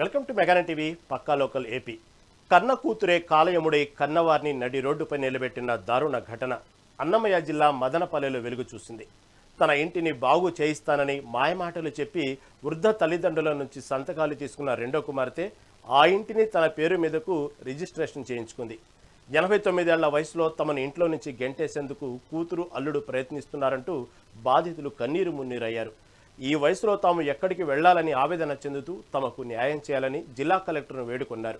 Welcome to మెగానన్ TV పక్కా local AP. కన్న కూతురే కాలయముడై కన్నవారిని నడి రోడ్డుపై నిలబెట్టిన దారుణ ఘటన అన్నమయ్య జిల్లా మదనపల్లెలో వెలుగు చూసింది. తన ఇంటిని బాగు చేయిస్తానని మాయమాటలు చెప్పి వృద్ధ తల్లిదండ్రుల నుంచి సంతకాలు తీసుకున్న రెండో కుమార్తె ఆ ఇంటిని తన పేరు మీదకు రిజిస్ట్రేషన్ చేయించుకుంది. 89 ఏళ్ల వయసులో తమను ఇంట్లో నుంచి గెంటేసేందుకు కూతురు అల్లుడు ప్రయత్నిస్తున్నారంటూ బాధితులు కన్నీరు మున్నీరయ్యారు. ఈ వయసులో తాము ఎక్కడికి వెళ్లాలని ఆవేదన చెందుతూ తమకు న్యాయం చేయాలని జిల్లా కలెక్టర్ను వేడుకున్నారు.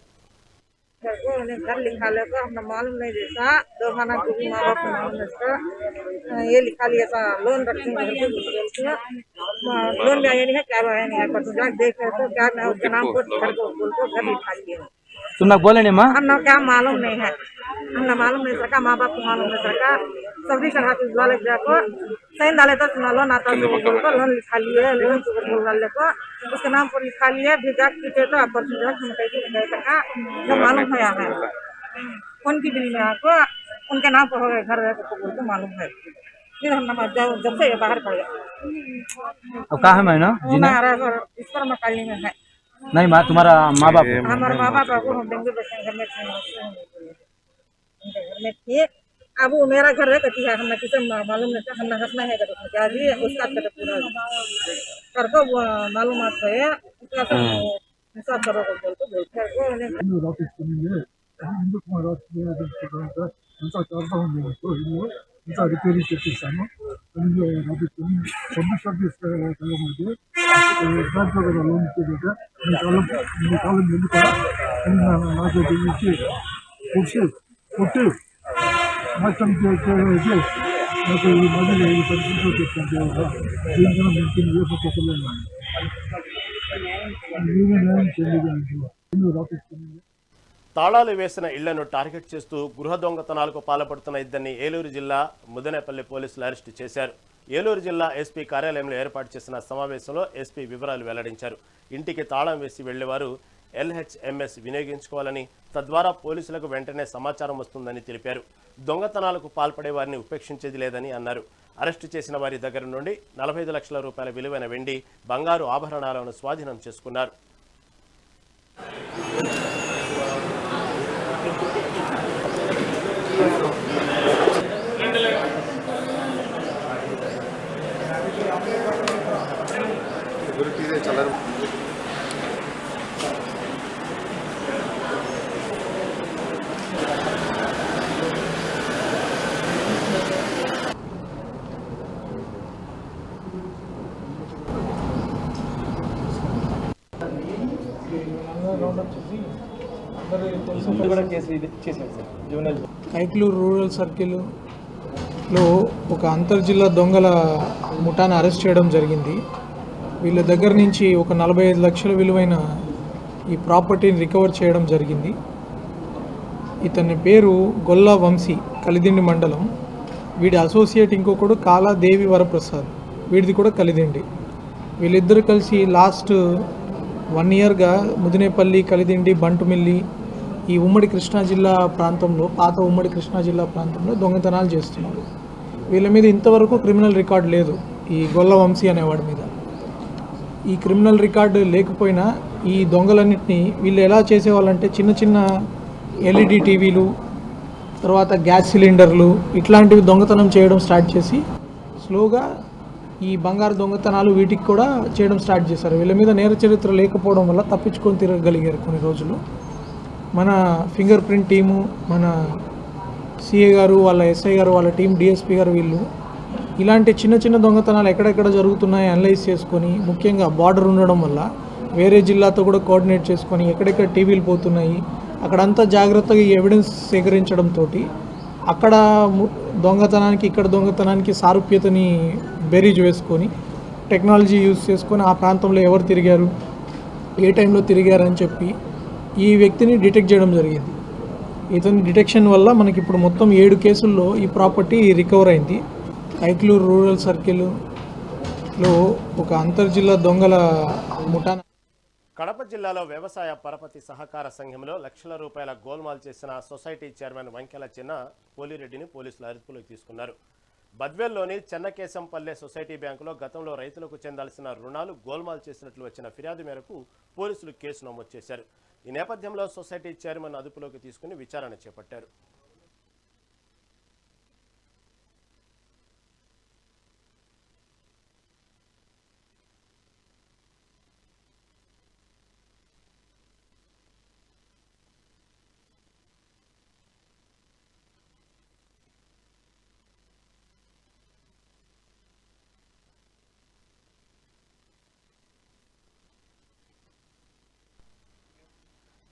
घर लिखा लेको हमने मालूम नहीं देता दो खाना को भी माँ बाप को मालूम देता ये लिखा लिया था लोन रखी लोन भी आया नहीं है क्या आया नहीं है पर जाके देख तो क्या मैं उसके नाम को घर को बोल को घर लिखा लिया तुमने बोले नहीं माँ हमने क्या मालूम नहीं है हमने मालूम नहीं सका माँ बाप को मालूम नहीं सका सभी चढ़ा के बुला लेके जाको सही डाले तो सुना लो नाता को लोन लिखा लिए लोन बोल डाले को उसके नाम पर लिखा लिए भी जाके पीछे तो आप हम कैसे नहीं सका जो मालूम है उनकी बिल में आपको उनके नाम पर हो गए घर को बोल तो मालूम है फिर हम जब से बाहर पड़ गए अब कहाँ है मैंने इस पर मकाली में है नहीं माँ तुम्हारा माँ बाप हमारे माँ बाप को हम बेंगलुरु बच्चे घर में थे अब वो मेरा घर है कटी है हमने किसे मालूम नहीं था हमने हंसना है कटी क्या भी उसका पूरा कर को मालूमात है उसका हिसाब करो बोल तो बोलते ఇంకా రిపేరింగ్ చేపిస్తాను దాంట్లో కదా లోన్ ఇచ్చేది మీ కాలం ఎందుకు నాకు ఇచ్చి కొట్టి మొత్తం చేసి నాకు ఈ మధ్య ఈ పరిస్థితిలో చెప్తాను దీనికన్నా మీకు ఏ పద్ధతిలో నేనే న్యాయం చేయలేదు రాపిస్తుంది. తాళాలు వేసిన ఇళ్లను టార్గెట్ చేస్తూ గృహ దొంగతనాలకు పాల్పడుతున్న ఇద్దరిని ఏలూరు జిల్లా ముదనేపల్లి పోలీసులు అరెస్టు చేశారు. ఏలూరు జిల్లా ఎస్పీ కార్యాలయంలో ఏర్పాటు చేసిన సమావేశంలో ఎస్పీ వివరాలు వెల్లడించారు. ఇంటికి తాళం వేసి వెళ్లేవారు LHMS వినియోగించుకోవాలని, తద్వారా పోలీసులకు వెంటనే సమాచారం వస్తుందని తెలిపారు. దొంగతనాలకు పాల్పడే వారిని ఉపేక్షించేది లేదని అన్నారు. అరెస్టు చేసిన వారి దగ్గర నుండి 45 లక్షల రూపాయల విలువైన వెండి, బంగారు ఆభరణాలను స్వాధీనం చేసుకున్నారు. కైక్లూరు రూరల్ సర్కిల్లో ఒక అంతర్జిల్లా దొంగల ముఠాను అరెస్ట్ చేయడం జరిగింది. వీళ్ళ దగ్గర నుంచి ఒక 45 లక్షల విలువైన ఈ ప్రాపర్టీని రికవర్ చేయడం జరిగింది. ఇతని పేరు గొల్లా వంశీ, కలిదిండి మండలం. వీడి అసోసియేట్ ఇంకొకడు కాలా దేవి వరప్రసాద్, వీడిది కూడా కలిదిండి. వీళ్ళిద్దరు కలిసి లాస్ట్ 1 ఇయర్గా ముదినేపల్లి, కలిదిండి, బంటుమిల్లి ఈ ఉమ్మడి కృష్ణా జిల్లా ప్రాంతంలో, పాత ఉమ్మడి కృష్ణా జిల్లా ప్రాంతంలో దొంగతనాలు చేస్తున్నారు. వీళ్ళ మీద ఇంతవరకు క్రిమినల్ రికార్డు లేదు. ఈ గొల్ల వంశీ అనేవాడి మీద ఈ క్రిమినల్ రికార్డు లేకపోయినా ఈ దొంగలన్నింటినీ వీళ్ళు ఎలా చేసేవాళ్ళంటే చిన్న చిన్న LED టీవీలు, తర్వాత గ్యాస్ సిలిండర్లు ఇట్లాంటివి దొంగతనం చేయడం స్టార్ట్ చేసి స్లోగా ఈ బంగారు దొంగతనాలు వీటికి కూడా చేయడం స్టార్ట్ చేశారు. వీళ్ళ మీద నేర చరిత్ర లేకపోవడం వల్ల తప్పించుకొని తిరగగలిగారు కొన్ని రోజులు. మన ఫింగర్ ప్రింట్ టీము, మన సిఏ గారు, వాళ్ళ ఎస్ఐ గారు, వాళ్ళ టీం, DSP గారు, వీళ్ళు ఇలాంటి చిన్న చిన్న దొంగతనాలు ఎక్కడెక్కడ జరుగుతున్నాయో అనలైజ్ చేసుకొని, ముఖ్యంగా బార్డర్ ఉండడం వల్ల వేరే జిల్లాతో కూడా కోఆర్డినేట్ చేసుకొని ఎక్కడెక్కడ టీవీలు పోతున్నాయి అక్కడంతా జాగ్రత్తగా ఈ ఎవిడెన్స్ సేకరించడంతో అక్కడ దొంగతనానికి ఇక్కడ దొంగతనానికి సారూప్యతని బేరీజ్ వేసుకొని టెక్నాలజీ యూజ్ చేసుకొని ఆ ప్రాంతంలో ఎవరు తిరిగారు, ఏ టైంలో తిరిగారు అని చెప్పి ఈ వ్యక్తిని డిటెక్ట్ చేయడం జరిగింది. ఇతని డిటెక్షన్ వల్ల మనకి ఇప్పుడు మొత్తం 7 కేసుల్లో ఈ ప్రాపర్టీ రికవర్ అయింది. కైక్లూరు రూరల్ సర్కిల్లో ఒక అంతర్జిల్లా దొంగల ముఠా. కడప జిల్లాలో వ్యవసాయ పరపతి సహకార సంఘంలో లక్షల రూపాయల గోల్మాల్ చేసిన సొసైటీ చైర్మన్ వంకెల చిన్న పోలిరెడ్డిని పోలీసులు అదుపులోకి తీసుకున్నారు. బద్వేల్లోని చెన్నకేశంపల్లె సొసైటీ బ్యాంకులో గతంలో రైతులకు చెందాల్సిన రుణాలు గోల్మాల్ చేసినట్లు వచ్చిన ఫిర్యాదు మేరకు పోలీసులు కేసు నమోదు చేశారు. ఈ నేపథ్యంలో సొసైటీ చైర్మన్ అదుపులోకి తీసుకుని విచారణ చేపట్టారు.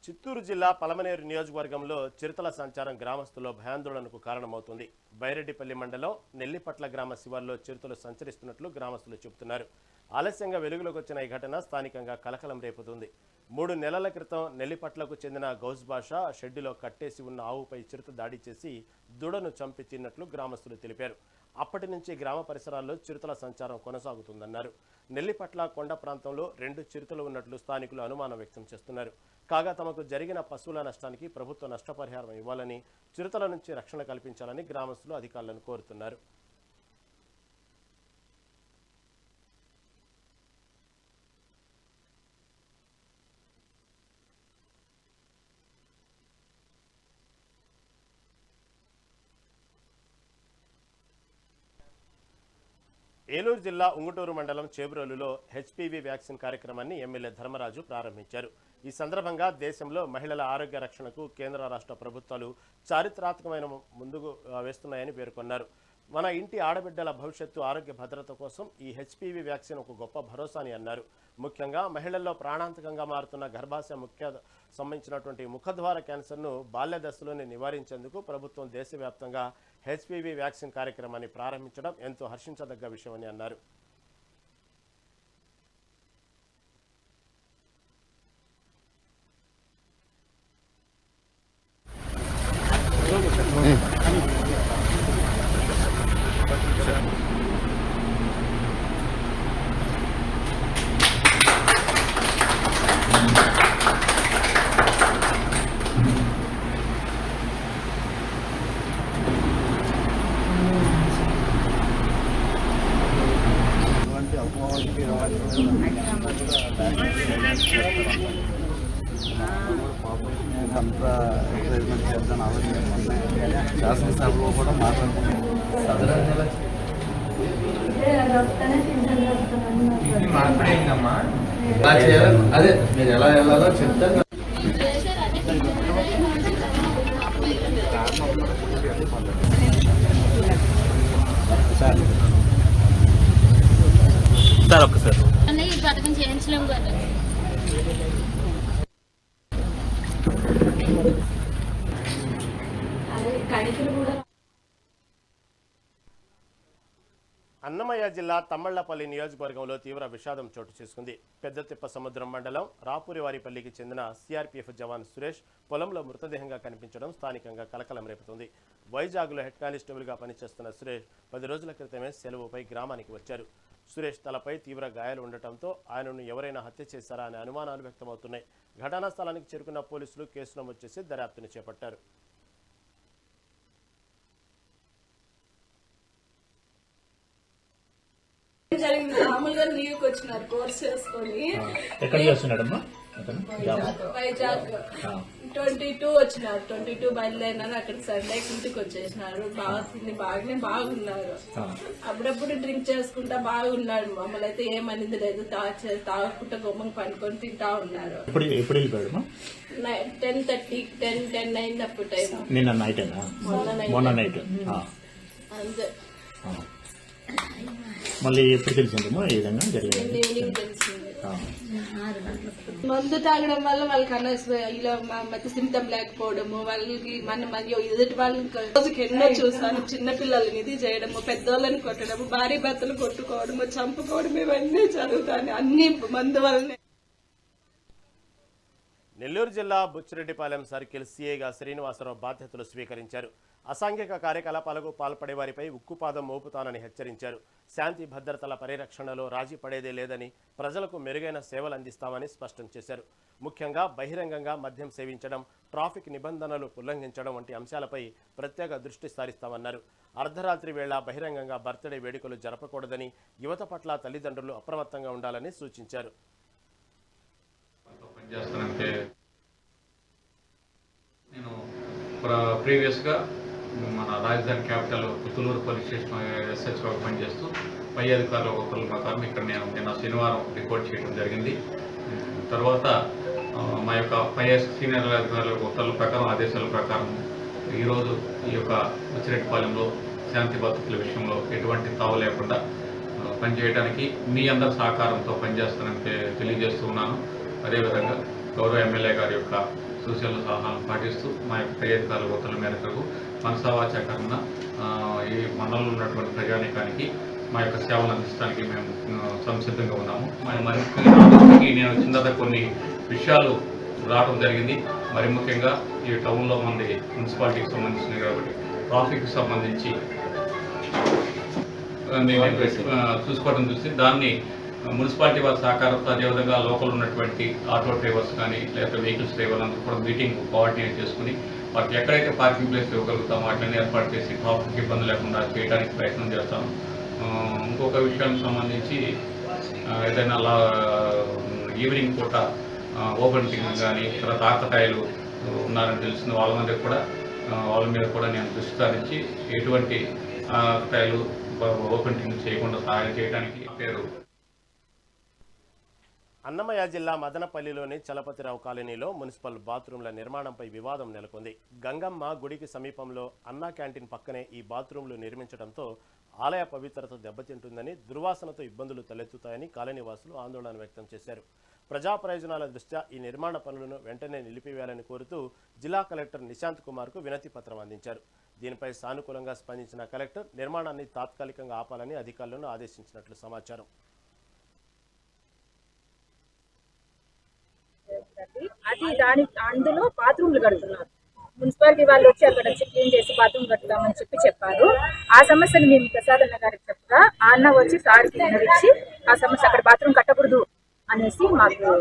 చిత్తూరు జిల్లా పలమనేరు నియోజకవర్గంలో చిరుతల సంచారం గ్రామస్తుల్లో భయాందోళనకు కారణమవుతుంది. బైరెడ్డిపల్లి మండలం నెల్లిపట్ల గ్రామ శివార్లో చిరుతలు సంచరిస్తున్నట్లు గ్రామస్తులు చెబుతున్నారు. ఆలస్యంగా వెలుగులోకి వచ్చిన ఈ ఘటన స్థానికంగా కలకలం రేపుతుంది. 3 నెలల క్రితం నెల్లిపట్లకు చెందిన గౌస్ బాషా షెడ్డులో కట్టేసి ఉన్న ఆవుపై చిరుత దాడి చేసి దూడను చంపి తిన్నట్లు గ్రామస్తులు తెలిపారు. అప్పటి నుంచి గ్రామ పరిసరాల్లో చిరుతల సంచారం కొనసాగుతుందన్నారు. నెల్లిపట్ల కొండ ప్రాంతంలో 2 చిరుతలు ఉన్నట్లు స్థానికులు అనుమానం వ్యక్తం చేస్తున్నారు. కాగా తమకు జరిగిన పశువుల నష్టానికి ప్రభుత్వ నష్టపరిహారం ఇవ్వాలని, చిరుతల నుంచి రక్షణ కల్పించాలని గ్రామస్తులు అధికారులను కోరుతున్నారు. ఏలూరు జిల్లా ఉంగుటూరు మండలం చేబ్రోలులో హెచ్పివి వ్యాక్సిన్ కార్యక్రమాన్ని ఎమ్మెల్యే ధర్మరాజు ప్రారంభించారు. ఈ సందర్భంగా దేశంలో మహిళల ఆరోగ్య రక్షణకు కేంద్ర రాష్ట్ర ప్రభుత్వాలు చారిత్రాత్మకమైన ముందుకు వేస్తున్నాయని పేర్కొన్నారు. మన ఇంటి ఆడబిడ్డల భవిష్యత్తు ఆరోగ్య భద్రత కోసం ఈ హెచ్పివి వ్యాక్సిన్ ఒక గొప్ప భరోసా అని అన్నారు. ముఖ్యంగా మహిళల్లో ప్రాణాంతకంగా మారుతున్న గర్భాశయ సంబంధించినటువంటి ముఖద్వార క్యాన్సర్ను బాల్య దశలోనే నివారించేందుకు ప్రభుత్వం దేశవ్యాప్తంగా హెచ్పివి వ్యాక్సిన్ కార్యక్రమాన్ని ప్రారంభించడం ఎంతో హర్షించదగ్గ విషయమని అన్నారు. అంతా ఎంకరేజ్మెంట్ చేద్దాం ఆలోచన శాసనసభలో కూడా మాట్లాడిందమ్మా అదే మీరు ఎలా వెళ్ళాలో చెప్తాను. సార్ ఒక్కసారి ఈ పథకం చేయించలేము కదా. అన్నమయ్య జిల్లా తమ్మళ్లపల్లి నియోజకవర్గంలో తీవ్ర విషాదం చోటు చేసుకుంది. పెద్దతిప్ప సముద్రం మండలం రాపూరివారిపల్లికి చెందిన సిఆర్పీఎఫ్ జవాన్ సురేష్ పొలంలో మృతదేహంగా కనిపించడం స్థానికంగా కలకలం రేపుతుంది. వైజాగ్లో హెడ్ కానిస్టేబుల్గా పనిచేస్తున్న సురేష్ 10 రోజుల క్రితమే సెలవుపై గ్రామానికి వచ్చారు. సురేష్ తలపై తీవ్ర గాయాలు ఉండటంతో ఆయనను ఎవరైనా హత్య చేశారా అనే అనుమానాలు వ్యక్తమవుతున్నాయి. ఘటనా స్థలానికి చేరుకున్న పోలీసులు కేసు నమోదు చేసి దర్యాప్తును చేపట్టారు. మామూలుగా లీవ్కి వచ్చినారు కోర్స్ చేసుకొని. ఎక్కడ చేస్తున్నాడమ్మా? వైజాగ్ 22 వచ్చినారు. 22 బయలుదేరినారు. అక్కడ సండే ఇంటికి వచ్చేసినారు. బాగా తిని బాగున్నారు. అప్పుడప్పుడు డ్రింక్ చేసుకుంటా బాగున్నాడు. మమ్మల్ని అయితే ఏమనింది లేదు. తాగకుండా గొమ్మని పండుకొని తింటా ఉన్నారు. ఎప్పుడు వెళ్ళిపోయాడు? 10 అయింది అప్పుడు టైం. నిన్న నైట్ మొన్న నైట్ అంతే. మళ్ళీ ఎప్పుడు తెలిసిందేమో ఈ విధంగా జరిగింది. ఈవినింగ్ తెలిసింది. మందు తాగడం వల్ల వాళ్ళకి ఇలా మధ్య సిమ్టమ్ లేకపోవడము, వాళ్ళకి మన ఎదుటి వాళ్ళకి రోజుకి ఎన్నో చూస్తాను. చిన్నపిల్లలని ఇది చేయడము, పెద్దోళ్ళని కొట్టడము, భార్య భర్తలు కొట్టుకోవడము, చంపుకోవడం, ఇవన్నీ జరుగుతాయి. అన్ని మందు వల్లనే. నెల్లూరు జిల్లా బుచ్చిరెడ్డిపాలెం సర్కిల్ సీఐగా శ్రీనివాసరావు బాధ్యతలు స్వీకరించారు. అసాంఘిక కార్యకలాపాలకు పాల్పడే వారిపై ఉక్కుపాదం మోపుతానని హెచ్చరించారు. శాంతి భద్రతల పరిరక్షణలో రాజీ పడేదే లేదని, ప్రజలకు మెరుగైన సేవలు అందిస్తామని స్పష్టం చేశారు. ముఖ్యంగా బహిరంగంగా మద్యం సేవించడం, ట్రాఫిక్ నిబంధనలు ఉల్లంఘించడం వంటి అంశాలపై ప్రత్యేక దృష్టి సారిస్తామన్నారు. అర్ధరాత్రి వేళ బహిరంగంగా బర్త్డే వేడుకలు జరపకూడదని, యువత పట్ల తల్లిదండ్రులు అప్రమత్తంగా ఉండాలని సూచించారు. నేను ప్రీవియస్గా మన రాజధాని క్యాపిటల్ పుత్తూరు పోలీస్ స్టేషన్ ఎస్హెచ్గా పనిచేస్తూ పై అధికారుల ఒకరి ప్రకారం ఇక్కడ నేను నిన్న శనివారం రిపోర్ట్ చేయడం జరిగింది. తర్వాత మా యొక్క పై సీనియర్ అధికారుల ఉత్తర్వుల ప్రకారం, ఆదేశాల ప్రకారం ఈరోజు ఈ యొక్క బుచ్చిరెడ్డిపాలెంలో శాంతి భద్రతల విషయంలో ఎటువంటి తావు లేకుండా పనిచేయడానికి మీ అందరి సహకారంతో పనిచేస్తానని తెలియజేస్తూ ఉన్నాను. అదేవిధంగా గౌరవ ఎమ్మెల్యే గారి యొక్క సూచనలు సలహాలను పాటిస్తూ మా యొక్క పై అధికారుల ఉత్తర్వుల మేరకు మనసావాచకరణ ఈ మండలంలో ఉన్నటువంటి ప్రజానీకానికి మా యొక్క సేవలు అందించడానికి మేము సంసిద్ధంగా ఉన్నాము. మరి నేను చిన్నగా కొన్ని విషయాలు రావడం జరిగింది. మరి ముఖ్యంగా ఈ టౌన్లో మంది మున్సిపాలిటీకి సంబంధించినవి కాబట్టి ట్రాఫిక్కి సంబంధించి చూసుకోవడం చూసి దాన్ని మున్సిపాలిటీ వారి సహకారంతో, అదేవిధంగా లోకల్ ఉన్నటువంటి ఆటో డ్రైవర్స్ కానీ లేకపోతే వెహికల్స్ డ్రైవర్లు అందరూ కూడా మీటింగ్ కోఆర్డినేట్ చేసుకుని వాటికి ఎక్కడైతే పార్కింగ్ ప్లేస్ ఇవ్వగలుగుతామో వాటిని ఏర్పాటు చేసి ట్రాఫిక్ ఇబ్బంది లేకుండా చేయడానికి ప్రయత్నం చేస్తాము. ఇంకొక విషయానికి సంబంధించి ఏదైనా ఈవినింగ్ పూట ఓపెన్ టింగ్ కానీ తర్వాత ఆకతాయిలు ఉన్నారని తెలిసిన వాళ్ళ మీద కూడా నేను దృష్టి సారించి ఎటువంటి ఆకతాయిలు ఓపెన్ టింగ్ చేయకుండా సహాయం చేయడానికి పేరు. అన్నమయ్య జిల్లా మదనపల్లిలోని చలపతిరావు కాలనీలో మున్సిపల్ బాత్రూంల నిర్మాణంపై వివాదం నెలకొంది. గంగమ్మ గుడికి సమీపంలో అన్నా క్యాంటీన్ పక్కనే ఈ బాత్రూంలు నిర్మించడంతో ఆలయ పవిత్రత దెబ్బతింటుందని, దుర్వాసనతో ఇబ్బందులు తలెత్తుతాయని కాలనీవాసులు ఆందోళన వ్యక్తం చేశారు. ప్రజా ప్రయోజనాల దృష్ట్యా ఈ నిర్మాణ పనులను వెంటనే నిలిపివేయాలని కోరుతూ జిల్లా కలెక్టర్ నిశాంత్ కుమార్కు వినతి పత్రం అందించారు. దీనిపై సానుకూలంగా స్పందించిన కలెక్టర్ నిర్మాణాన్ని తాత్కాలికంగా ఆపాలని అధికారులను ఆదేశించినట్లు సమాచారం. అది అందులో బాత్రూమ్లు కడుతున్నారు. మున్సిపాలిటీ వాళ్ళు వచ్చి అక్కడ క్లీన్ చేసి బాత్రూమ్ కడతామని చెప్పారు. ఆ సమస్యను మేము ప్రసాద్ అన్న గారికి చెప్పగా ఆ అన్న వచ్చి సార్కి వినవించి ఆ సమస్య అక్కడ బాత్రూమ్ కట్టకూడదు అనేసి మాకు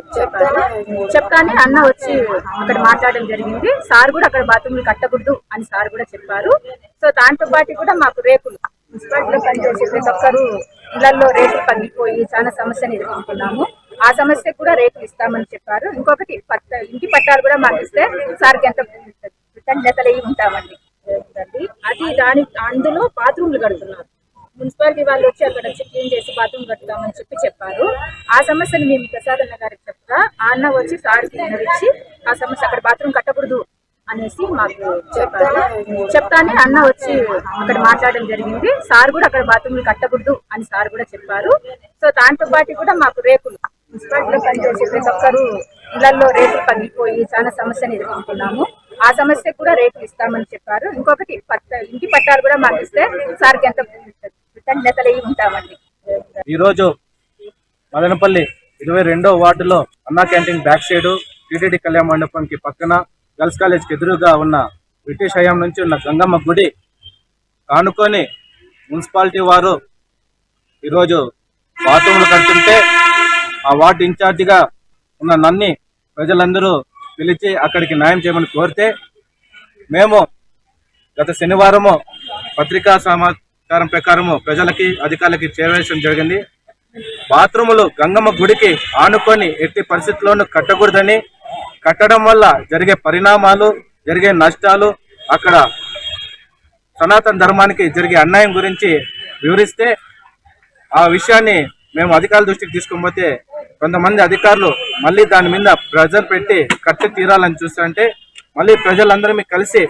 చెప్తానే అన్న వచ్చి అక్కడ మాట్లాడడం జరిగింది. సార్ కూడా అక్కడ బాత్రూమ్లు కట్టకూడదు అని సార్ కూడా చెప్పారు. సో దాంతో పాటు కూడా మాకు రేకులు మున్సిపాలిటీలో పనిచేసే ప్రతి ఒక్కరు ఇళ్లలో రేకులు పగిలిపోయి చాలా సమస్యను ఎదుర్కొంటున్నాము. ఆ సమస్య కూడా రేకులు ఇస్తామని చెప్పారు. ఇంకొకటి ఇంటి పట్టాలు కూడా మాకు ఇస్తే సార్కి ఎంత కృతజ్ఞతలై ఉంటామండి. అది అందులో బాత్రూమ్లు కడుతున్నారు. మున్సిపాలిటీ వాళ్ళు వచ్చి అక్కడ క్లీన్ చేసి బాత్రూమ్ కడతామని చెప్పారు. ఆ సమస్యను మేము ప్రసాద్ అన్న గారికి చెప్పగా ఆ అన్న వచ్చి సార్కి వినవించి ఆ సమస్య అక్కడ బాత్రూమ్ కట్టకూడదు అనేసి మాకు చెప్తానే అన్న వచ్చి అక్కడ మాట్లాడడం జరిగింది. సార్ కూడా అక్కడ బాత్రూమ్లు కట్టకూడదు అని సార్ కూడా చెప్పారు. సో దాంతో పాటు కూడా మాకు రేకులు మున్సిపాలిటీలో పనిచేసే ప్రతి ఒక్కరు ఇళ్లలో రేకులు పగిలిపోయి చాలా సమస్యను ఎదుర్కొంటున్నాము. ఆ సమస్య కూడా రేకులు ఇస్తామని చెప్పారు. ఇంకొకటి ఇంటి పట్టాలు కూడా మాకు ఇస్తే సార్కి ఎంత కృతజ్ఞతలై ఉంటామండి. ఈరోజు మదనపల్లి 22వ వార్డులో అన్నా క్యాంటీన్ బ్యాక్ సైడ్ టీటీడీ కళ్యాణ మండపంకి పక్కన గర్ల్స్ కాలేజ్కి ఎదురుగా ఉన్న బ్రిటిష్ హయాం నుంచి ఉన్న గంగమ్మ గుడి కానుకొని మున్సిపాలిటీ వారు ఈరోజు బాత్రూమ్లు కడుతుంటే ఆ వార్డు ఇన్ఛార్జిగా ఉన్న నన్ని ప్రజలందరూ పిలిచి అక్కడికి న్యాయం చేయమని కోరితే మేము గత శనివారము పత్రికా సమాచారం ప్రకారము ప్రజలకి అధికారులకి చేరవేయడం జరిగింది. బాత్రూములు గంగమ్మ గుడికి ఆనుకొని ఎట్టి పరిస్థితుల్లోనూ కట్టకూడదని, కట్టడం వల్ల జరిగే పరిణామాలు, జరిగే నష్టాలు, అక్కడ సనాతన ధర్మానికి జరిగే అన్యాయం గురించి వివరిస్తే ఆ విషయాన్ని మేము అధికారుల దృష్టికి తీసుకుపోతే కొంతమంది అధికారులు మళ్ళీ దాని మీద ప్రెజర్ పెట్టి కట్టి తీరాలని చూస్తుంటే మళ్ళీ ప్రజలందరూ కలిసి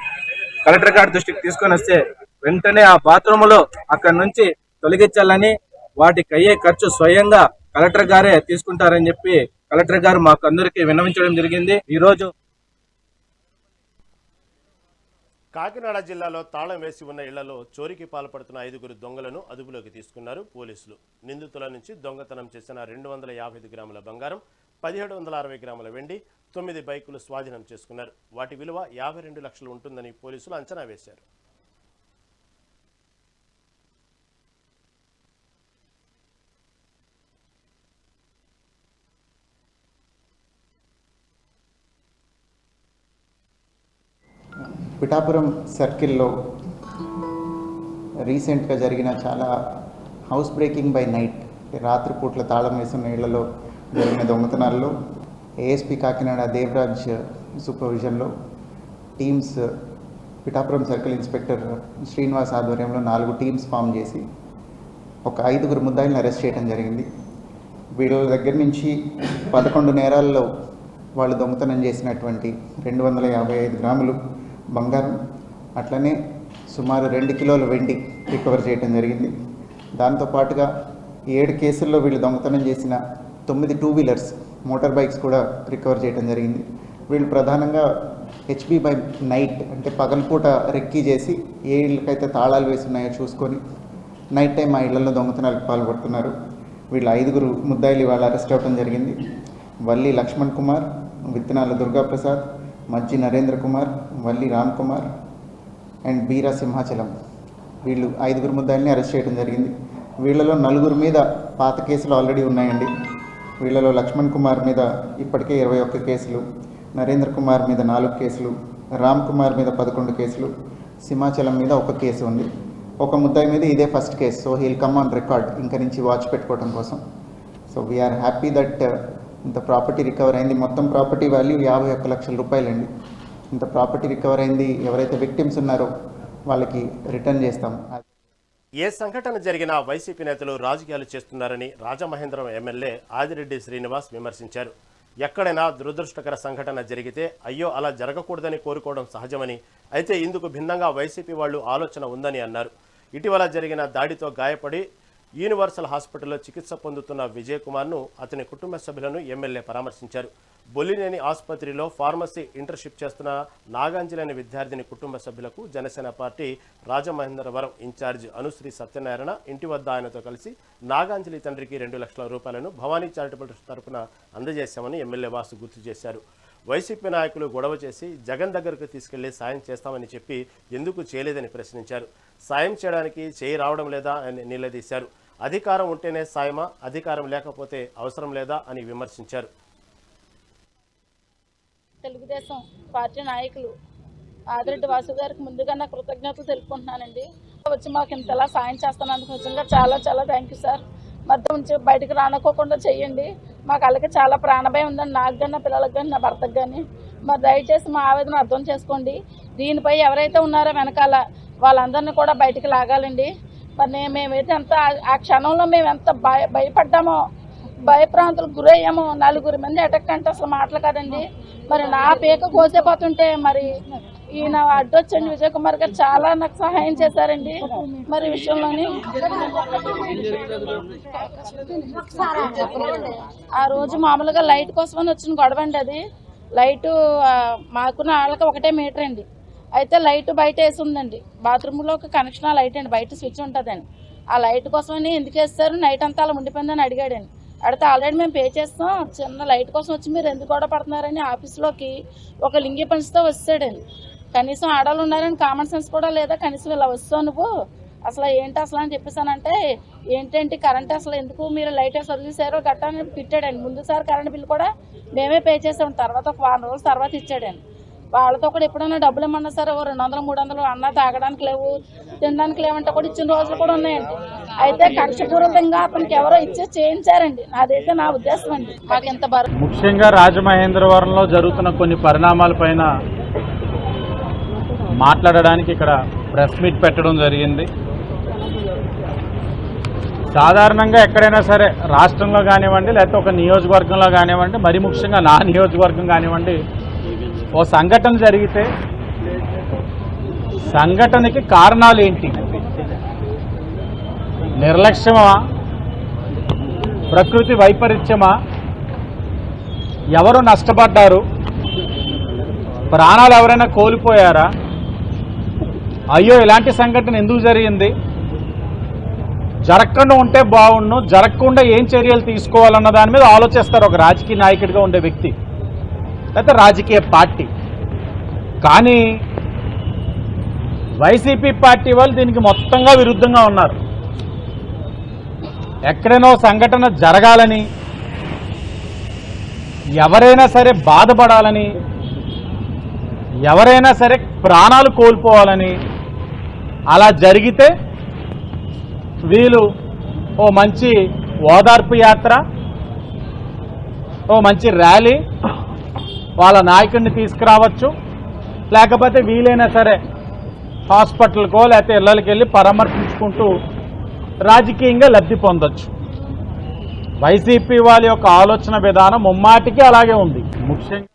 కలెక్టర్ గారి దృష్టికి తీసుకొని వస్తే వెంటనే ఆ బాత్రూములో అక్కడి నుంచి తొలగించాలని, వాటికి అయ్యే ఖర్చు స్వయంగా కలెక్టర్ గారే తీసుకుంటారని చెప్పి కలెక్టర్ గారు మాకు అందరికీ విన్నవించడం జరిగింది. ఈరోజు కాకినాడ జిల్లాలో తాళం వేసి ఉన్న ఇళ్లలో చోరీకి పాల్పడుతున్న 5 దొంగలను అదుపులోకి తీసుకున్నారు పోలీసులు. నిందితుల నుంచి దొంగతనం చేసిన 250 గ్రాముల బంగారం, 1760 గ్రాముల వెండి, 9 బైకులు స్వాధీనం చేసుకున్నారు. వాటి విలువ 52 లక్షలు ఉంటుందని పోలీసులు అంచనా వేశారు. పిఠాపురం సర్కిల్లో రీసెంట్గా జరిగిన చాలా హౌస్ బ్రేకింగ్ బై నైట్, రాత్రిపూట్ల తాళం వేసిన ఇళ్లలో జరిగిన దొంగతనాల్లో ఏఎస్పీ కాకినాడ దేవరాజ్ సూపర్విజన్లో teams Pithapuram circle inspector Srinivas ఆధ్వర్యంలో 4 టీమ్స్ ఫామ్ చేసి ఒక 5 ముద్దాయిలను అరెస్ట్ చేయడం జరిగింది. వీళ్ళ దగ్గర నుంచి 11 నేరాల్లో వాళ్ళు దొంగతనం చేసినటువంటి 255 గ్రాములు బంగారం, అట్లనే సుమారు 2 కిలోల వెండి రికవర్ చేయడం జరిగింది. దాంతోపాటుగా 7 కేసుల్లో వీళ్ళు దొంగతనం చేసిన 9 2 వీలర్స్ మోటార్ బైక్స్ కూడా రికవర్ చేయడం జరిగింది. వీళ్ళు ప్రధానంగా హెచ్బీ బై నైట్ అంటే పగలపూట రెక్కీ చేసి ఏ ఇళ్ళకైతే తాళాలు వేసి ఉన్నాయో చూసుకొని నైట్ టైం ఆ ఇళ్లలో దొంగతనాలకు పాల్పడుతున్నారు. వీళ్ళు 5 ముద్దాయిలు ఇవాళ అరెస్ట్ అవ్వడం జరిగింది. వల్లి లక్ష్మణ్ కుమార్, విత్తనాల దుర్గాప్రసాద్, మజ్జి నరేంద్ర కుమార్, వల్లి రామ్ కుమార్ అండ్ బీరా సింహాచలం, వీళ్ళు 5 ముద్దాయిల్ని అరెస్ట్ చేయడం జరిగింది. వీళ్ళలో 4 మీద పాత కేసులు ఆల్రెడీ ఉన్నాయండి. వీళ్ళలో లక్ష్మణ్ కుమార్ మీద ఇప్పటికే 21 కేసులు, నరేంద్ర కుమార్ మీద 4 కేసులు, రామ్ కుమార్ మీద 11 కేసులు, సింహాచలం మీద 1 కేసు ఉంది. ఒక ముద్దాయి మీద ఇదే first case. So he'll come on record ఇంకా నుంచి వాచ్ పెట్టుకోవడం కోసం. సో వీఆర్ హ్యాపీ దట్ ఇంత ప్రాపర్టీ రికవర్ అయింది. మొత్తం ప్రాపర్టీ వాల్యూ 51 లక్షల రూపాయలండి. ఇంత ప్రాపర్టీ రికవర్ అయింది. ఎవరైతే విక్టిమ్స్ ఉన్నారో వాళ్ళకి రిటర్న్ చేస్తాం. ఏ సంఘటన జరిగినా వైసీపీ నేతలు రాజకీయాలు చేస్తున్నారని రాజమహేంద్రం ఎమ్మెల్యే ఆదిరెడ్డి శ్రీనివాస్ విమర్శించారు. ఎక్కడైనా దురదృష్టకర సంఘటన జరిగితే అయ్యో అలా జరగకూడదని కోరుకోవడం సహజమని, అయితే ఇందుకు భిన్నంగా వైసీపీ వాళ్ళు ఆలోచన ఉందని అన్నారు. ఇటీవల జరిగిన దాడితో గాయపడి యూనివర్సల్ హాస్పిటల్లో చికిత్స పొందుతున్న విజయ్ కుమార్ను, అతని కుటుంబ సభ్యులను ఎమ్మెల్యే పరామర్శించారు. బొల్లినేని ఆసుపత్రిలో ఫార్మసీ ఇంటర్న్షిప్ చేస్తున్న నాగాంజలి అనే విద్యార్థిని కుటుంబ సభ్యులకు జనసేన పార్టీ రాజమహేంద్రవరం ఇన్ఛార్జ్ అనుశ్రీ సత్యనారాయణ ఇంటి వద్ద ఆయనతో కలిసి నాగాంజలి తండ్రికి 2 లక్షల రూపాయలను భవానీ చారిటబుల్ ట్రస్ట్ తరపున అందజేశామని ఎమ్మెల్యే వాసు గుర్తు చేశారు. వైసీపీ నాయకులు గొడవ చేసి జగన్ దగ్గరకు తీసుకెళ్లి సాయం చేస్తామని చెప్పి ఎందుకు చేయలేదని ప్రశ్నించారు. సాయం చేయడానికి చేయి రావడం లేదా అని నిలదీశారు. అధికారం ఉంటేనే సాయమా, అధికారం లేకపోతే అవసరం లేదా అని విమర్శించారు. తెలుగుదేశం పార్టీ నాయకులు ఆదిరెడ్డి వాసు గారికి ముందుగా నా కృతజ్ఞతలు తెలుపుకుంటున్నానండి. వచ్చి మాకు ఇంతలా సాయం చేస్తున్నందుకు నిజంగా చాలా చాలా థ్యాంక్ యూ సార్. మధ్య నుంచి బయటకు రానుకోకుండా చెయ్యండి. మాకు అలాగే చాలా ప్రాణభయం ఉందండి, నాకు కానీ నా పిల్లలకు కానీ నా భర్తకు కానీ. మరి దయచేసి మా ఆవేదన అర్థం చేసుకోండి. దీనిపై ఎవరైతే ఉన్నారో వెనకాల వాళ్ళందరినీ కూడా బయటికి లాగాలండి. మరి మేమైతే ఎంత ఆ క్షణంలో మేము ఎంత భయపడ్డామో, భయప్రాంతులకు గురయ్యామో. 4 మంది అటాక్ అంటే అసలు మాటలు కదండి. మరి నా పీక కోసేపోతుంటే మరి ఈయన అడ్డొచ్చండి విజయ్ కుమార్ గారు చాలా నాకు సహాయం చేశారండి. మరి విషయంలోని ఆ రోజు మామూలుగా లైట్ కోసమని వచ్చిన గొడవ అండి. అది లైటు మాకున్న వాళ్ళకి 1 మీటర్ అండి. అయితే లైట్ బయట వేసి ఉందండి. బాత్రూంలో ఒక కనెక్షన్ లైట్ అండి, బయట స్విచ్ ఉంటుందండి. ఆ లైట్ కోసమని ఎందుకు వేస్తారు, నైట్ అంతా అలా ఉండిపోయిందని అడిగాడండి. అడిగితే ఆల్రెడీ మేము పే చేస్తాం, చిన్న లైట్ కోసం వచ్చి మీరు ఎందుకు గొడవ పడుతున్నారని ఆఫీస్లోకి ఒక లింగి పంచుతో వస్తాడండి. కనీసం ఆడవాళ్ళు ఉన్నారని కామన్ సెన్స్ కూడా లేదా, కనీసం ఇలా వస్తావు నువ్వు అసలు ఏంటి అసలు అని చెప్పేసానంటే, ఏంటంటే కరెంట్ అసలు ఎందుకు మీరు లైట్ వేసి వదిలేసారో గట్టా అని తిట్టాడండి. ముందుసారి కరెంట్ బిల్ కూడా మేమే పే చేసాం, తర్వాత ఒక 4 రోజుల తర్వాత ఇచ్చాడండి. వాళ్ళతో కూడా ఎప్పుడైనా డబ్బులు ఇమ్మన్నా సరే 200 300 అన్న తాగడానికి లేవు, తినడానికి లేవంటే కూడా ఇచ్చిన రోజులు కూడా ఉన్నాయండి. అయితే కక్షపూరితంగా అతనికి ఎవరో ఇచ్చి చేయించారండి. అదైతే నా ఉద్దేశం అండి. మాకు ఎంత ముఖ్యంగా రాజమహేంద్రవరంలో జరుగుతున్న కొన్ని పరిణామాలపైన మాట్లాడడానికి ఇక్కడ ప్రెస్ మీట్ పెట్టడం జరిగింది. సాధారణంగా ఎక్కడైనా సరే రాష్ట్రంలో కానివ్వండి, లేకపోతే ఒక నియోజకవర్గంలో కానివ్వండి, మరి ముఖ్యంగా నా నియోజకవర్గం కానివ్వండి, ఓ సంఘటన జరిగితే సంఘటనకి కారణాలు ఏంటి, నిర్లక్ష్యమా, ప్రకృతి వైపరీత్యమా, ఎవరు నష్టపడ్డారు, ప్రాణాలు ఎవరైనా కోల్పోయారా, అయ్యో ఇలాంటి సంఘటన ఎందుకు జరిగింది, జరగకుండా ఉంటే బాగుండు, జరగకుండా ఏం చర్యలు తీసుకోవాలన్న దాని మీద ఆలోచిస్తారు ఒక రాజకీయ నాయకుడిగా ఉండే వ్యక్తి. లేకపోతే రాజకీయ పార్టీ. కానీ వైసీపీ పార్టీ వాళ్ళు దీనికి మొత్తంగా విరుద్ధంగా ఉన్నారు. ఎక్కడైనా సంఘటన జరగాలని, ఎవరైనా సరే బాధపడాలని, ఎవరైనా సరే ప్రాణాలు కోల్పోవాలని, అలా జరిగితే వీళ్ళు ఓ మంచి ఓదార్పు యాత్ర, ఓ మంచి ర్యాలీ, వాళ్ళ నాయకుడిని తీసుకురావచ్చు, లేకపోతే వీలైనా సరే హాస్పిటల్కో లేకపోతే ఇళ్ళకి వెళ్ళి పరామర్శించుకుంటూ రాజకీయంగా లబ్ధి పొందొచ్చు. వైసీపీ వాళ్ళ యొక్క ఆలోచన విధానం ముమ్మాటికి అలాగే ఉంది. ముఖ్యంగా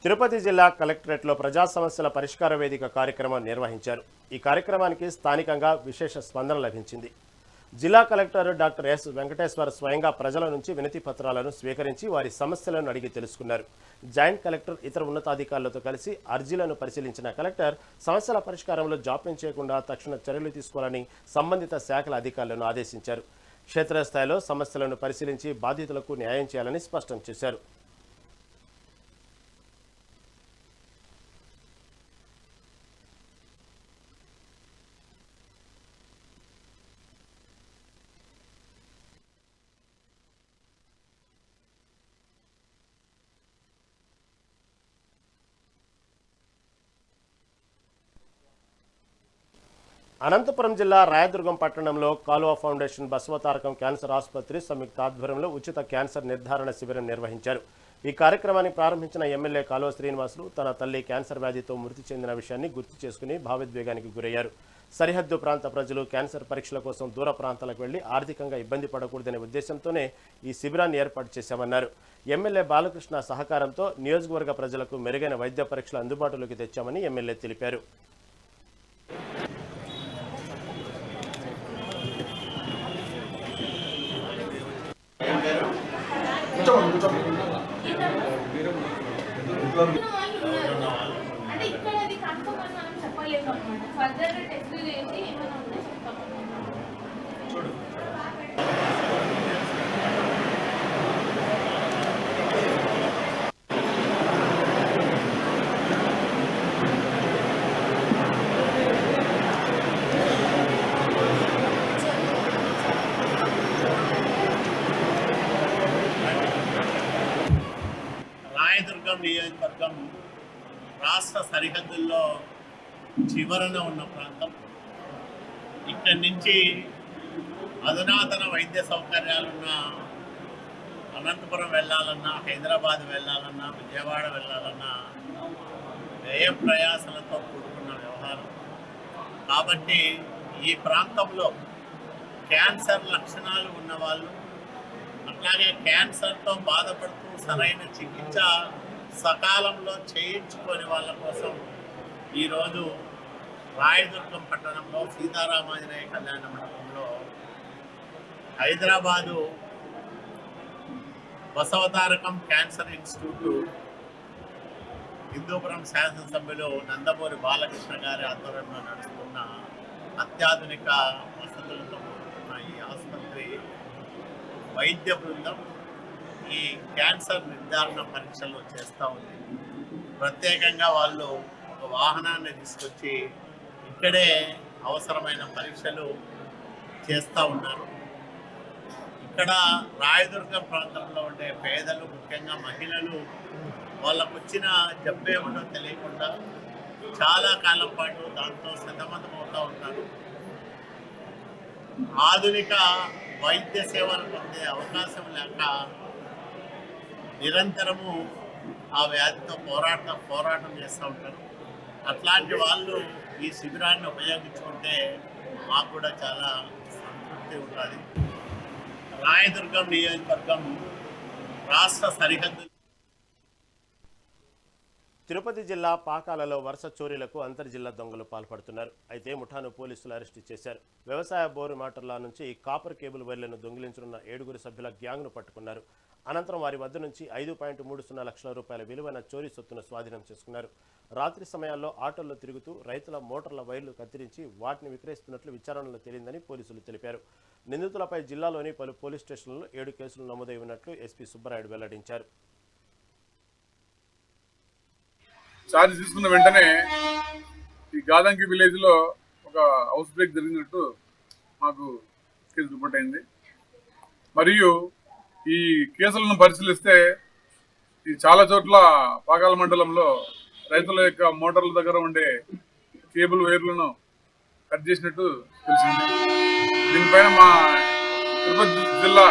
తిరుపతి జిల్లా కలెక్టరేట్లో ప్రజా సమస్యల పరిష్కార వేదిక కార్యక్రమం నిర్వహించారు. ఈ కార్యక్రమానికి స్థానికంగా విశేష స్పందన లభించింది. జిల్లా కలెక్టర్ డాక్టర్ ఎస్ వెంకటేశ్వర్ స్వయంగా ప్రజల నుంచి వినతి పత్రాలను స్వీకరించి వారి సమస్యలను అడిగి తెలుసుకున్నారు. జాయింట్ కలెక్టర్ ఇతర ఉన్నతాధికారులతో కలిసి అర్జీలను పరిశీలించిన కలెక్టర్ సమస్యల పరిష్కారంలో జాప్యం చేయకుండా తక్షణ చర్యలు తీసుకోవాలని సంబంధిత శాఖల అధికారులను ఆదేశించారు. క్షేత్రస్థాయిలో సమస్యలను పరిశీలించి బాధితులకు న్యాయం చేయాలని స్పష్టం చేశారు. అనంతపురం జిల్లా రాయదుర్గం పట్టణంలో కాలువ ఫౌండేషన్ బసవతారకం క్యాన్సర్ ఆసుపత్రి సంయుక్త ఆధ్వర్యంలో ఉచిత క్యాన్సర్ నిర్ధారణ శిబిరం నిర్వహించారు. ఈ కార్యక్రమాన్ని ప్రారంభించిన ఎమ్మెల్యే కాలువ శ్రీనివాసులు తన తల్లి క్యాన్సర్ వ్యాధితో మృతి చెందిన విషయాన్ని గుర్తు చేసుకుని భావోద్వేగానికి గురయ్యారు. సరిహద్దు ప్రాంత ప్రజలు క్యాన్సర్ పరీక్షల కోసం దూర ప్రాంతాలకు వెళ్లి ఆర్థికంగా ఇబ్బంది పడకూడదనే ఉద్దేశంతోనే ఈ శిబిరాన్ని ఏర్పాటు చేశామన్నారు. ఎమ్మెల్యే బాలకృష్ణ సహకారంతో నియోజకవర్గ ప్రజలకు మెరుగైన వైద్య పరీక్షలు అందుబాటులోకి తెచ్చామని ఎమ్మెల్యే తెలిపారు. అంటే ఇక్కడ అది కన్ఫర్మ్ అని మనం చెప్పలేము అన్నమాట. ఫర్దర్ టెస్ట్ చేసి ఏమైనా ఉంటే చెప్తాము. రాయదుర్గం నియోజకవర్గం రాష్ట్ర సరిహద్దుల్లో చివరన ఉన్న ప్రాంతం. ఇక్కడి నుంచి అధునాతన వైద్య సౌకర్యాలున్న అనంతపురం వెళ్ళాలన్నా, హైదరాబాద్ వెళ్ళాలన్నా, విజయవాడ వెళ్ళాలన్నా వ్యయ ప్రయాసలతో కూడుకున్న వ్యవహారం. కాబట్టి ఈ ప్రాంతంలో క్యాన్సర్ లక్షణాలు ఉన్నవాళ్ళు, అట్లాగే క్యాన్సర్తో బాధపడుతూ సరైన చికిత్స సకాలంలో చేయించుకొని వాళ్ళ కోసం ఈరోజు రాయదుర్గం పట్టణంలో సీతారామాంజనేయ కళ్యాణ మండపంలో హైదరాబాదు బసవతారకం క్యాన్సర్ ఇన్స్టిట్యూట్ హిందూపురం శాసనసభ్యులు నందమూరి బాలకృష్ణ గారి ఆధ్వర్యంలో నడుస్తున్న అత్యాధునిక వసతులతో కూడుకున్న ఈ ఆసుపత్రి వైద్య బృందం ఈ క్యాన్సర్ నిర్ధారణ పరీక్షలు చేస్తూ ఉంది. ప్రత్యేకంగా వాళ్ళు ఒక వాహనాన్ని తీసుకొచ్చి ఇక్కడే అవసరమైన పరీక్షలు చేస్తూ ఉన్నారు. ఇక్కడ రాయదుర్గం ప్రాంతంలో ఉండే పేదలు, ముఖ్యంగా మహిళలు, వాళ్ళకు వచ్చిన జబ్బేమిటో తెలియకుండా చాలా కాలం పాటు దాంతో సతమతమవుతూ ఉంటారు. ఆధునిక వైద్య సేవలు పొందే అవకాశం లేక నిరంతరము ఆ వ్యాధితో పోరాటం చేస్తూ ఉంటారు. అట్లాంటి వాళ్ళు ఈ శిబిరాన్ని ఉపయోగించుకుంటే మాకు కూడా చాలా సంతృప్తి ఉంటుంది. రాయదుర్గం నియోజకవర్గం రాష్ట్ర సరిహద్దు. తిరుపతి జిల్లా పాకాలలో వరుస చోరీలకు అంతర్జిల్లా దొంగలు పాల్పడుతున్నారు. అయితే ముఠాను పోలీసులు అరెస్టు చేశారు. వ్యవసాయ బోరు మోటార్ల నుంచి కాపర్ కేబుల్ వైర్లను దొంగిలించనున్న 7 సభ్యుల గ్యాంగ్ను పట్టుకున్నారు. అనంతరం వారి వద్ద నుంచి 5.30 లక్షల రూపాయల విలువైన చోరీ సొత్తును స్వాధీనం చేసుకున్నారు. రాత్రి సమయాల్లో ఆటోల్లో తిరుగుతూ రైతుల మోటార్ల వైర్లు కత్తిరించి వాటిని విక్రయిస్తున్నట్లు విచారణలో తేలిందని పోలీసులు తెలిపారు. నిందితులపై జిల్లాలోని పలు పోలీస్ స్టేషన్లలో 7 కేసులు నమోదై ఉన్నట్లు ఎస్పీ సుబ్బరాయుడు వెల్లడించారు. ఛార్జ్ తీసుకున్న వెంటనే ఈ గాదంకి విలేజ్ లో ఒక హౌస్ బ్రేక్ జరిగినట్టు మాకు కేసు రిపోర్ట్ అయింది. మరియు ఈ కేసులను పరిశీలిస్తే ఈ చాలా చోట్ల పాకాల మండలంలో రైతుల యొక్క మోటార్ల దగ్గర ఉండే కేబుల్ వైర్లను కట్ చేసినట్టు తెలిసింది. దీనిపైన మా తిరుపతి జిల్లా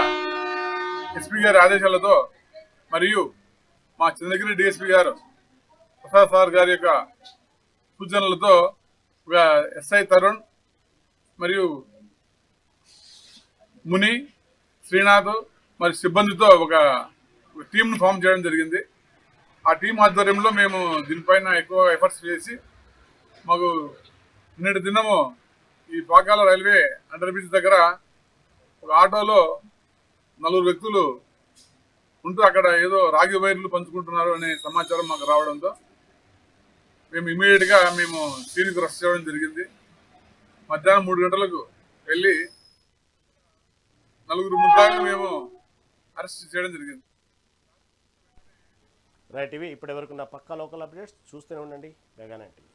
ఎస్పీ గారి ఆదేశాలతో మరియు మా చంద్రగిరి డిఎస్పీ గారు ప్రసాద్ సార్ గారి యొక్క సూచనలతో ఒక ఎస్ఐ తరుణ్ మరియు ముని శ్రీనాథ్ మరి సిబ్బందితో ఒక టీంను ఫామ్ చేయడం జరిగింది. ఆ టీం ఆధ్వర్యంలో మేము దీనిపైన ఎక్కువ ఎఫర్ట్స్ చేసి మాకు నిన్నటి దినము ఈ పాకాల రైల్వే అండర్ బ్రిడ్జ్ దగ్గర ఒక ఆటోలో 4 వ్యక్తులు ఉంటూ అక్కడ ఏదో రాగి వైర్లు పంచుకుంటున్నారు అనే సమాచారం మాకు రావడంతో మేము ఇమీడియట్గా సీన్కి రష్ చేయడం జరిగింది. మధ్యాహ్నం 3 గంటలకు వెళ్ళి 4 ముద్దాయిలను మేము అరెస్ట్ చేయడం జరిగింది. రైట్, ఇవి ఇప్పటివరకు నా పక్కా లోకల్ అప్డేట్స్. చూస్తూనే ఉండండి మెగా 9 టీవీ.